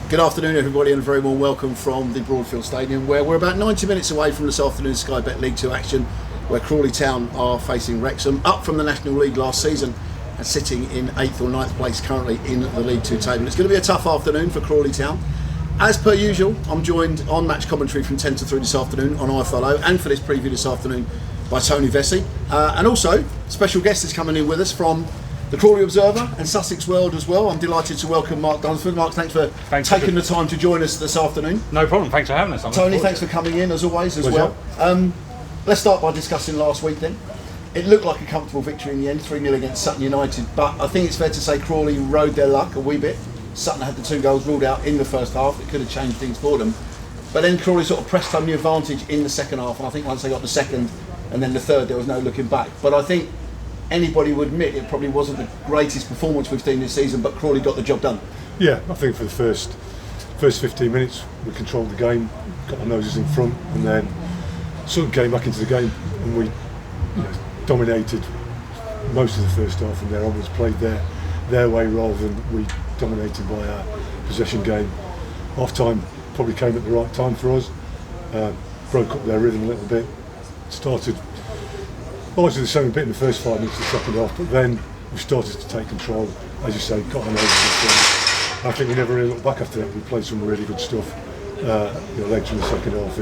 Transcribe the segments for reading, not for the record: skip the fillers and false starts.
Good afternoon, everybody, and a very warm welcome from the Broadfield Stadium, where we're about 90 minutes away from this afternoon's Sky Bet League 2 action, where Crawley Town are facing Wrexham, up from the National League last season and sitting in 8th or 9th place currently in the League 2 table. It's going to be a tough afternoon for Crawley Town. As per usual, I'm joined on match commentary from 10 to 3 this afternoon on iFollow, and for this preview this afternoon by Tony Vesey. And also, special guest is coming in with us from the Crawley Observer and Sussex World as well. I'm delighted to welcome Mark Dunsford. Mark, thanks for taking the time to join us this afternoon. No problem, thanks for having us. Tony, thanks for coming in as always as well. Let's start by discussing last week then. It looked like a comfortable victory in the end, 3-0 against Sutton United, but I think it's fair to say Crawley rode their luck a wee bit. Sutton had the 2 goals ruled out in the first half. It could have changed things for them. But then Crawley sort of pressed home the advantage in the second half, and I think once they got the second and then the third, there was no looking back. But I think anybody would admit it probably wasn't the greatest performance we've seen this season, but Crawley got the job done. Yeah, I think for the first 15 minutes we controlled the game, got our noses in front, and then sort of came back into the game, and we dominated most of the first half, and there onwards played their way rather than we dominated by our possession game. Half time probably came at the right time for us, broke up their rhythm a little bit, started largely the same bit in the first 5 minutes of the second half, but then we started to take control, as you say, got our noses in front. I think we never really looked back after that. We played some really good stuff later in the second half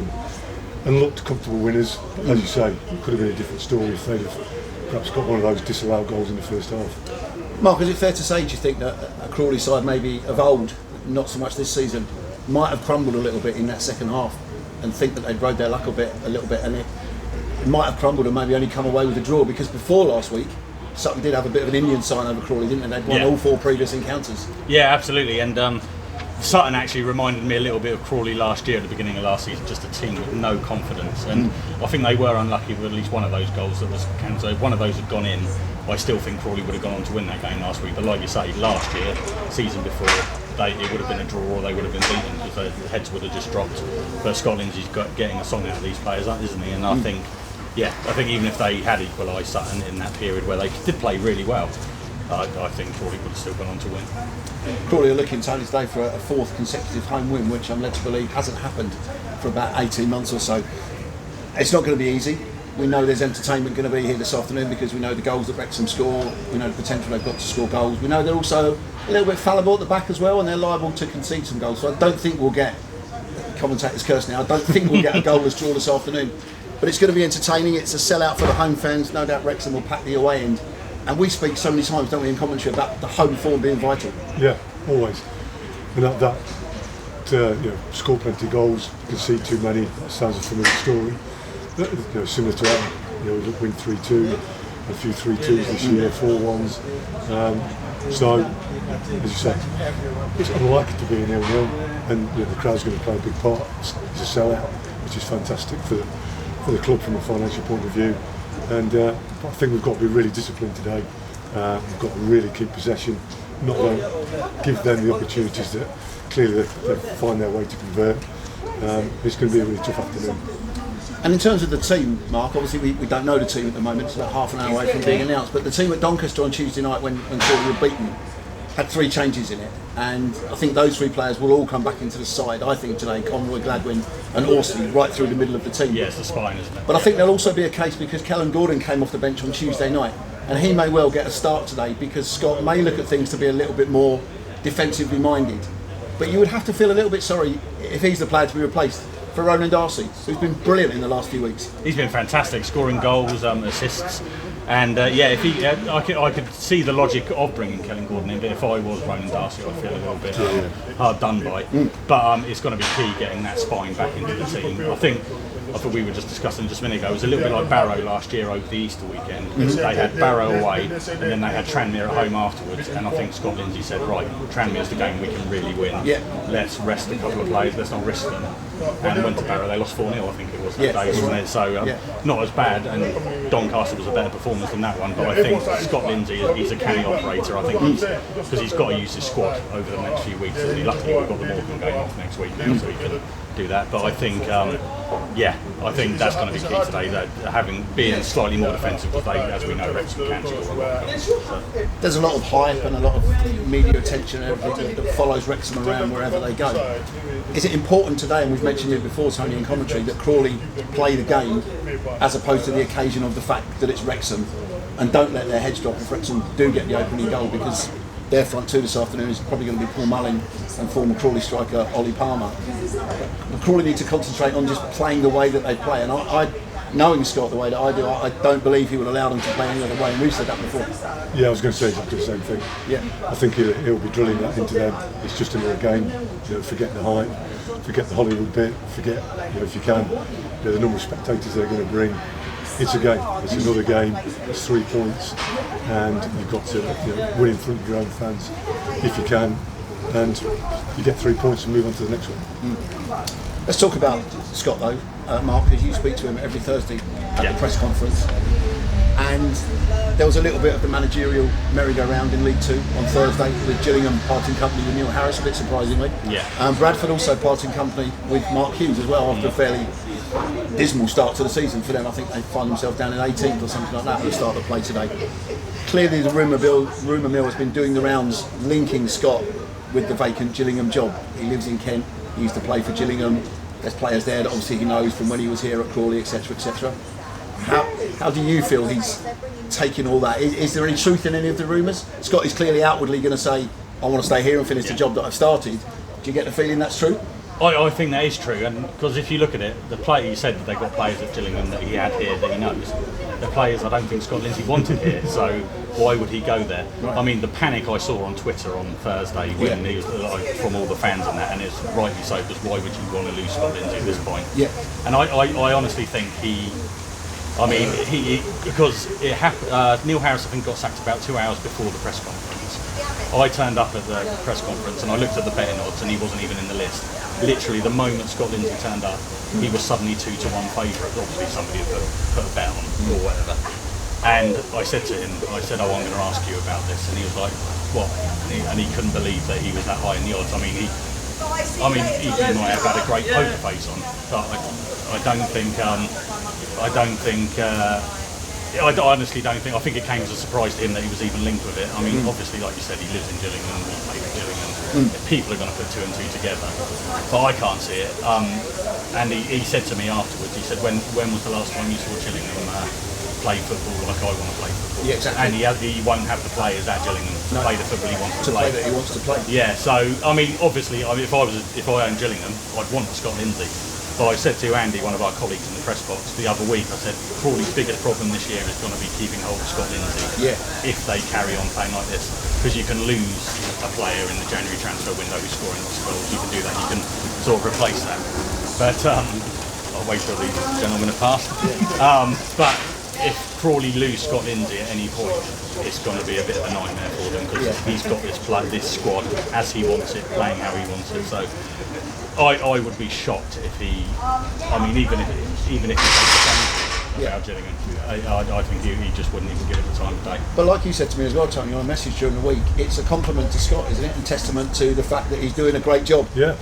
and looked comfortable winners. But as you say, it could have been a different story if they'd have perhaps got one of those disallowed goals in the first half. Mark, is it fair to say, do you think that a Crawley side maybe of old, not so much this season, might have crumbled a little bit in that second half and think that they'd rode their luck a little bit, and it might have crumbled and maybe only come away with a draw? Because before last week, Sutton did have a bit of an Indian sign over Crawley, didn't they? They'd won all 4 previous encounters. Yeah, absolutely. And Sutton actually reminded me a little bit of Crawley last year at the beginning of last season, just a team with no confidence. And I think they were unlucky with at least one of those goals that was cancelled. If one of those had gone in, I still think Crawley would have gone on to win that game last week. But like you say, last year, season before, it would have been a draw or they would have been beaten because the heads would have just dropped. But Scotland's getting a song out of these players, isn't he? And I think even if they had equalised Sutton in that period where they did play really well, I think Crawley would have still gone on to win. Crawley are looking Tony's day for a 4th consecutive home win, which I'm led to believe hasn't happened for about 18 months or so. It's not going to be easy. We know there's entertainment going to be here this afternoon because we know the goals that Wrexham score, we know the potential they've got to score goals. We know they're also a little bit fallible at the back as well, and they're liable to concede some goals. So I don't think we'll get, commentators curse now, I don't think we'll get a goalless draw this afternoon. But it's going to be entertaining. It's a sellout for the home fans. No doubt Wrexham will pack the away end. And we speak so many times, don't we, in commentary about the home form being vital. Yeah, always. And that score plenty of goals, concede too many. That sounds a familiar story. Similar to that, win 3-2, a few 3-2s this year, 4-1s. So, as you say, it's unlikely to be a 0-0, and the crowd's going to play a big part. It's a sellout, which is fantastic for the club from a financial point of view. And I think we've got to be really disciplined today. We've got to really keep possession, not give them the opportunities that clearly they find their way to convert. It's going to be a really tough afternoon. And in terms of the team, Mark, obviously we don't know the team at the moment. It's about half an hour away from being announced. But the team at Doncaster on Tuesday night when Crawley were beaten had 3 changes in it. And I think those 3 players will all come back into the side, I think, today. Conroy, Gladwin and Orsley right through the middle of the team. Yeah, it's the spine, isn't it? But I think there'll also be a case because Kellen Gordon came off the bench on Tuesday night, and he may well get a start today because Scott may look at things to be a little bit more defensively minded. But you would have to feel a little bit sorry if he's the player to be replaced for Ronan Darcy, who's been brilliant in the last few weeks. He's been fantastic, scoring goals, assists. And I could see the logic of bringing Kellen Gordon in, but if I was Ronan Darcy, I'd feel a little bit hard done by. But it's going to be key getting that spine back into the team. I thought we were just discussing just a minute ago, it was a little bit like Barrow last year over the Easter weekend. They had Barrow away and then they had Tranmere at home afterwards, and I think Scott Lindsay said, right, Tranmere's the game we can really win. Let's rest a couple of players, let's not risk them. And went to Barrow, they lost 4-0 I think it was that day, wasn't it? So not as bad, and Doncaster was a better performance than that one, but I think Scott Lindsay, he's a canny operator. I think because he's got to use his squad over the next few weeks, and luckily we've got the Morecambe game off next week now, so he can do that. But I think, I think that's going to be key today. That being slightly more defensive today, as we know, Wrexham can score. There's a lot of hype and a lot of media attention and everything that follows Wrexham around wherever they go. Is it important today, and we've mentioned it before, Tony, in commentary, that Crawley play the game as opposed to the occasion of the fact that it's Wrexham, and don't let their heads drop if Wrexham do get the opening goal, because their front two this afternoon is probably going to be Paul Mullin and former Crawley striker Ollie Palmer. But Crawley need to concentrate on just playing the way that they play, and I knowing Scott the way that I do, I don't believe he would allow them to play any other way, and we've said that before. Yeah, I was going to say exactly the same thing. Yeah, I think he'll be drilling that into them. It's just another game. Forget the hype, forget the Hollywood bit, forget if you can the number of spectators they're going to bring. It's a game. It's another game. It's 3 points, and you've got to win in front of your own fans if you can, and you get 3 points and move on to the next one. Let's talk about Scott though, Mark, because you speak to him every Thursday at the press conference, and there was a little bit of the managerial merry-go-round in League Two on Thursday with Gillingham parting company with Neil Harris, a bit surprisingly. Yeah. Bradford also parting company with Mark Hughes as well after a fairly dismal start to the season for them. I think they find themselves down in 18th or something like that at the start of the play today. Clearly the rumour mill has been doing the rounds linking Scott with the vacant Gillingham job. He lives in Kent, he used to play for Gillingham, there's players there that obviously he knows from when he was here at Crawley, etc, etc. How do you feel he's taking all that? Is there any truth in any of the rumours? Scott is clearly outwardly going to say, I want to stay here and finish the job that I've started. Do you get the feeling that's true? I think that is true, and because if you look at it, the player, you said that they've got players at Gillingham that he had here that he knows. The players I don't think Scott Lindsay wanted here, so why would he go there? Right. I mean, the panic I saw on Twitter on Thursday when he was, from all the fans and that, and it's rightly so, because why would you want to lose Scott Lindsay at this point? Yeah. And I honestly think because it happened, Neil Harris I think got sacked about 2 hours before the press conference. I turned up at the press conference and I looked at the betting odds and he wasn't even in the list. Literally the moment Scott Lindsay turned up, he was suddenly 2-1 favourite. Obviously somebody had put a bet on or whatever. And I said to him, I'm going to ask you about this, and he was like, what? And he couldn't believe that he was that high in the odds. I mean, he might have had a great poker face on, but I honestly don't think. I think it came as a surprise to him that he was even linked with it. I mean, obviously, like you said, he lives in Gillingham, he played for Gillingham. People are going to put 2 and 2 together, but I can't see it. And he said to me afterwards, he said, when was the last time you saw Gillingham play football like I want to play football? Yeah, exactly. And he won't have the players at Gillingham to play the football he wants to play. That he wants to play. Yeah, so I mean, obviously, if I owned Gillingham, I'd want Scott Lindsay. But I said to Andy, one of our colleagues in the press box, the other week, I said, Crawley's biggest problem this year is going to be keeping hold of Scott Lindsay if they carry on playing like this. Because you can lose a player in the January transfer window who's scoring lots of goals. You can do that. You can sort of replace that. But I'll wait till the gentlemen have passed. But if Crawley lose Scott Lindsay at any point, it's going to be a bit of a nightmare for them because he's got this squad as he wants it, playing how he wants it. So I would be shocked if he. I mean, even if he takes the game out Gillingham, I think he just wouldn't even give it the time of day. But like you said to me as well, Tony, on a message during the week, it's a compliment to Scott, isn't it? And testament to the fact that he's doing a great job here.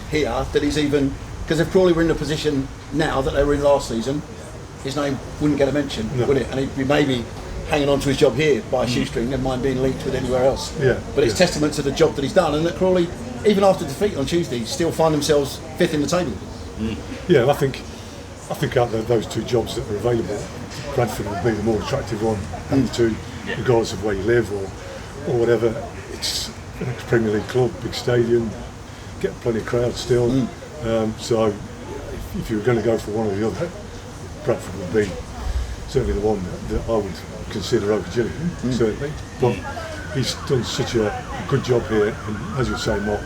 That he's even, because if Crawley were in the position now that they were in last season, his name wouldn't get a mention, would it? And he'd be maybe hanging on to his job here by a shoestring, never mind being linked with anywhere else. But it's testament to the job that he's done, and that Crawley, even after defeat on Tuesday, still find themselves 5th in the table. Yeah, I think out of those 2 jobs that are available, Bradford would be the more attractive one of the 2, regardless of where you live or whatever. It's an ex-Premier League club, big stadium, get plenty of crowds still. So if you were going to go for one or the other, Bradford would be certainly the one that I would consider over Gillingham, certainly. But he's done such a good job here, and as you say, Mark,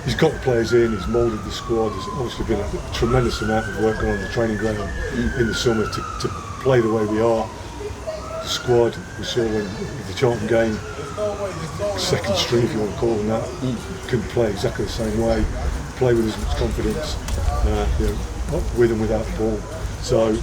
he's got the players in, he's moulded the squad. There's obviously been a tremendous amount of work on the training ground in the summer to play the way we are. The squad, we saw with the Charlton game, second string, if you want to call them that, can play exactly the same way, play with as much confidence, with and without the ball. So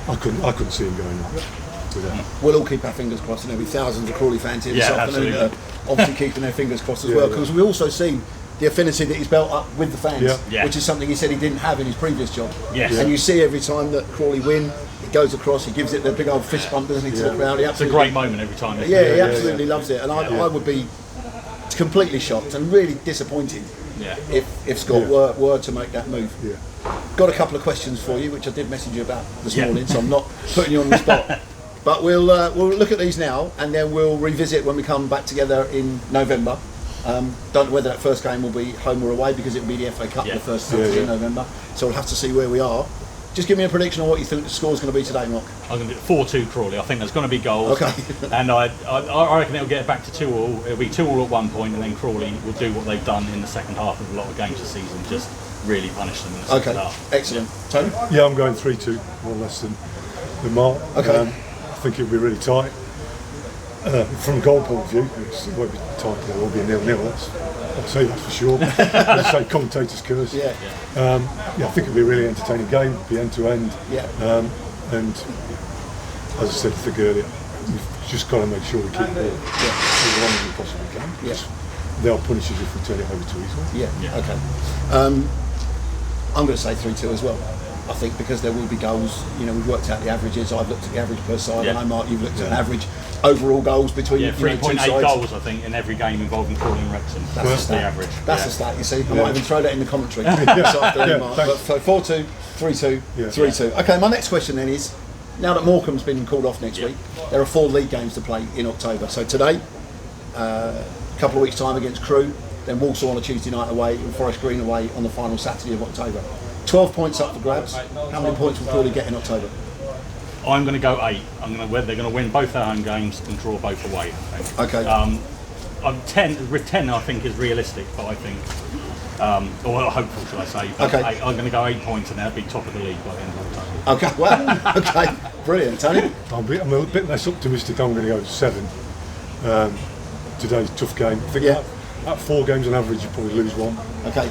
I couldn't see him going on with that. We'll all keep our fingers crossed, and there'll be thousands of Crawley fans here this afternoon that are obviously keeping their fingers crossed as well, because we've also seen the affinity that he's built up with the fans, Yeah. which is something he said he didn't have in his previous job. Yes. And you see every time that Crawley win, he goes across, he gives it the big old fist bump, doesn't he, to the crowd. It's a great moment every time. He absolutely loves it, and I would be completely shocked and really disappointed if Scott were to make that move. Yeah. Got a couple of questions for you, which I did message you about this morning, so I'm not putting you on the spot. But we'll look at these now, and then we'll revisit when we come back together in November. Don't know whether that first game will be home or away, because it'll be the FA Cup the first Saturday in November. So we'll have to see where we are. Just give me a prediction on what you think the score's going to be today, Mark. I'm going to do 4-2 Crawley. I think there's going to be goals. Okay. And I reckon it'll get back to 2-2. It'll be 2-2 at one point, and then Crawley will do what they've done in the second half of a lot of games this season, just really punish them in the second half. Excellent. Tony? Yeah, I'm going 3-2, more or less than Mark. Okay. I think it'll be really tight. From a goal point of view, it won't be tight, it will be a 0-0, I'll say that for sure. As I say, commentators' curse. Yeah. I think it'll be a really entertaining game, it'll be end to end. Yeah. And as I said, I think earlier, we've just got to make sure we keep the ball as long as we possibly can. Yeah. They'll punish us if we turn it over too easily. Yeah. Okay. I'm going to say 3-2 as well. I think because there will be goals. You know, we've worked out the averages. I've looked at the average per side. I know, Mark, you've looked at an average overall goals between 3.8 goals, I think, in every game involving Crawley and Wrexham. That's the average. That's the stat, you see. I might even throw that in the commentary this afternoon, Mark. But so 4-2, 3-2, 3-2. Okay, my next question then is, now that Morecambe's been called off next week, there are 4 league games to play in October. So today, a couple of weeks' time against Crewe, then Walsall on a Tuesday night away, and Forest Green away on the final Saturday of October. 12 points up for grabs. How many points will Crawley get in October? I'm going to go 8. They're going to win both their home games and draw both away, I think. Okay. I'm 10 I think is realistic, but I think, or hopeful should I say. But Okay. I'm going to go 8 points and they'll be top of the league by the end of October. Okay, well, okay, brilliant. Tony? I'm a bit less optimistic. I'm going to go 7. Today's a tough game. I think at 4 games on average, you probably lose 1. Okay.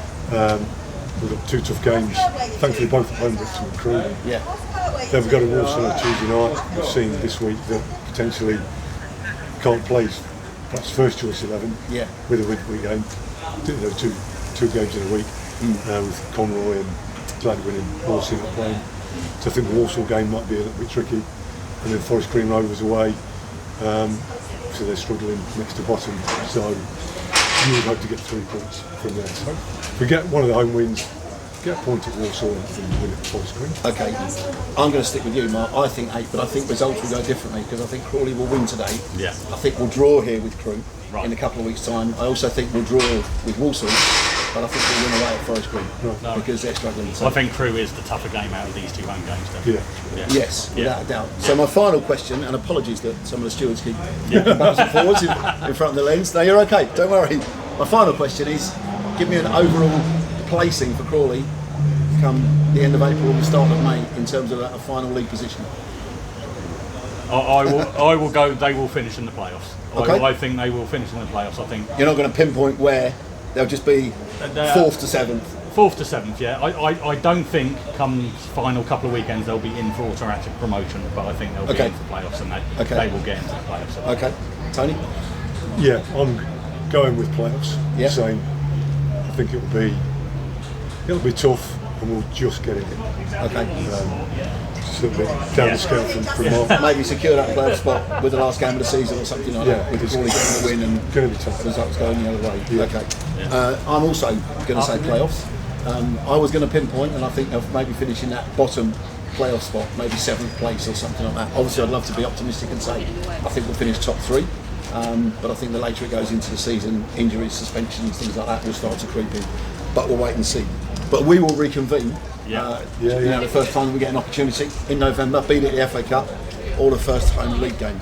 We've got 2 tough games. Thankfully, both at home, Wrexham and Crawley. Yeah. Then we've got a Walsall on Tuesday night. We've seen this week that potentially can't play perhaps first choice 11 with a midweek game. Two games in a week with Conroy and Gladwin and Walsall not playing. So I think the Walsall game might be a little bit tricky. And then Forest Green Rovers away. So they're struggling next to bottom. So you would hope to get 3 points from there. So if we get one of the home wins, get a point at Walsall and win it at Forest Green. Okay, I'm going to stick with you, Mark. I think 8, but I think results will go differently, because I think Crawley will win today. Yeah. I think we'll draw here with Crewe in a couple of weeks' time. I also think we'll draw with Walsall, but I think we'll win away at Forest Green because they're struggling. So. I think Crewe is the tougher game out of these 2 home games. Yes, without a doubt. So my final question, and apologies that some of the stewards keep backwards and forwards in front of the lens. No, you're okay. Don't worry. My final question is, give me an overall placing for Crawley come the end of April and the start of May in terms of a final league position. I will go. They will finish in the playoffs. Okay. I think they will finish in the playoffs. I think you're not going to pinpoint where. They'll just be 4th to 7th. 4th to 7th, yeah. I don't think come final couple of weekends they'll be in for automatic promotion, but I think they'll be in for playoffs and they will get into the playoffs. Okay. Tony? Yeah, I'm going with playoffs. Yeah. Saying I think it'll be tough and we'll just get it in. Okay. Just a little bit down the scale from Mark. Maybe secure that playoff spot with the last game of the season or something like that. With Crawley getting the win and going to be tough. Results going the other way. Yeah. Okay. I'm also going to say playoffs. I was going to pinpoint, and I think they'll maybe finish in that bottom playoff spot, maybe 7th place or something like that. Obviously, I'd love to be optimistic and say I think we'll finish top 3. But I think the later it goes into the season, injuries, suspensions, things like that will start to creep in. But we'll wait and see. But we will reconvene. The first time we get an opportunity in November, be it the FA Cup or the first home league game.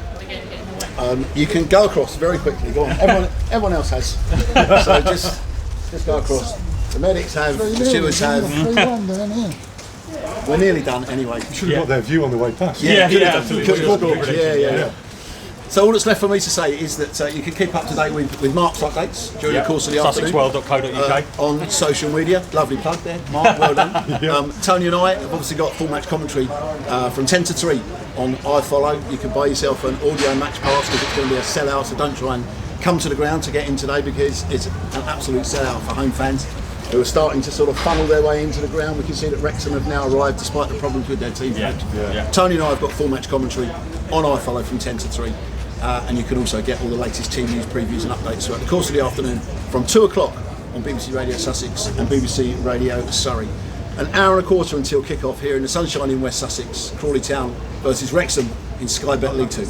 You can go across very quickly. Go on. Everyone else has. So just go across. The medics have. The stewards have. We're nearly done anyway. You should have got their view on the way past. Absolutely. So all that's left for me to say is that you can keep up to date with Mark's updates during the course of the afternoon. SussexWorld.co.uk on social media. Lovely plug there, Mark. Well done. Tony and I have obviously got full match commentary from 10 to 3 on iFollow. You can buy yourself an audio match pass because it's going to be a sellout, so don't try and come to the ground to get in today because it's an absolute sellout for home fans who are starting to sort of funnel their way into the ground. We can see that Wrexham have now arrived despite the problems with their team. Tony and I have got full match commentary on iFollow from 10 to 3. And you can also get all the latest team news, previews and updates throughout the course of the afternoon from 2 o'clock on BBC Radio Sussex and BBC Radio Surrey. An hour and a quarter until kick-off here in the sunshine in West Sussex. Crawley Town versus Wrexham in Sky Bet League 2.